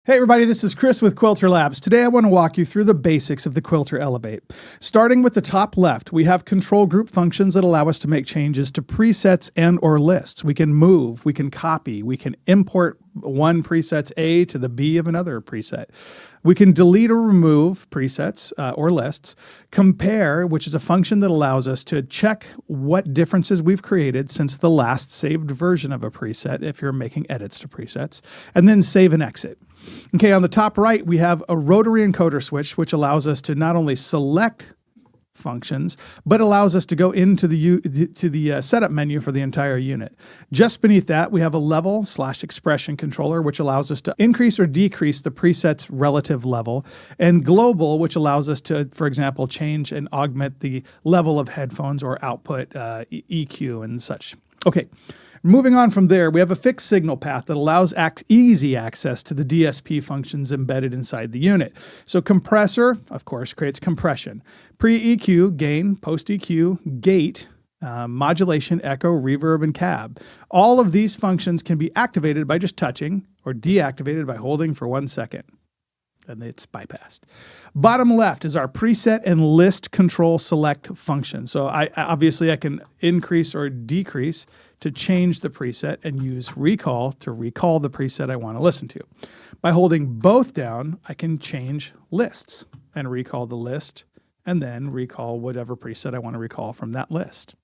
Hey everybody, this is Chris with Quilter Labs. Today I want to walk you through the basics of the Quilter Elevate. Starting with the top left, we have control group functions that allow us to make changes to presets and or lists. We can move, we can copy, we can import one preset's A to the B of another preset. We can delete or remove presets or lists. Compare, which is a function that allows us to check what differences we've created since the last saved version of a preset if you're making edits to presets. And then save and exit. Okay, on the top right, we have a rotary encoder switch, which allows us to not only select functions, but allows us to go into the setup menu for the entire unit. Just beneath that, we have a level/expression controller, which allows us to increase or decrease the preset's relative level, and global, which allows us to, for example, change and augment the level of headphones or output EQ and such. Okay. Moving on from there, we have a fixed signal path that allows easy access to the DSP functions embedded inside the unit. So compressor, of course, creates compression. Pre-EQ, gain, post-EQ, gate, modulation, echo, reverb, and cab. All of these functions can be activated by just touching or deactivated by holding for 1 second. And it's bypassed. Bottom left is our preset and list control select function. So obviously I can increase or decrease to change the preset and use recall to recall the preset I want to listen to. By holding both down, I can change lists and recall the list and then recall whatever preset I want to recall from that list.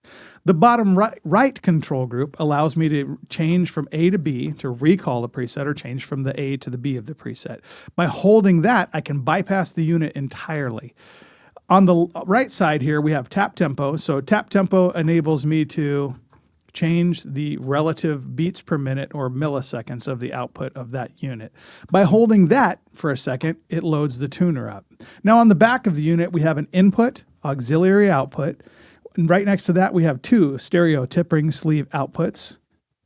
The bottom right control group allows me to change from A to B to recall a preset or change from the A to the B of the preset. By holding that, I can bypass the unit entirely. On the right side here, we have tap tempo. So tap tempo enables me to change the relative beats per minute or milliseconds of the output of that unit. By holding that for a second, it loads the tuner up. Now on the back of the unit, we have an input, auxiliary output. And right next to that, we have two stereo tip ring sleeve outputs,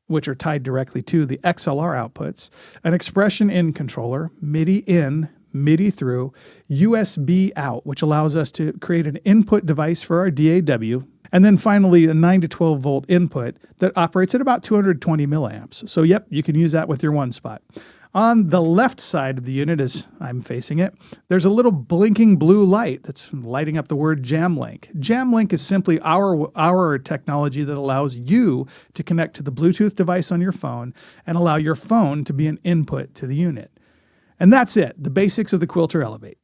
which are tied directly to the XLR outputs, an expression in controller, MIDI in, MIDI through, USB out, which allows us to create an input device for our DAW, and then finally a 9 to 12 volt input that operates at about 220 milliamps. So yep, you can use that with your one spot. On the left side of the unit, as I'm facing it, there's a little blinking blue light that's lighting up the word Jamlink. Jamlink is simply our technology that allows you to connect to the Bluetooth device on your phone and allow your phone to be an input to the unit. And that's it, the basics of the Quilter Elevate.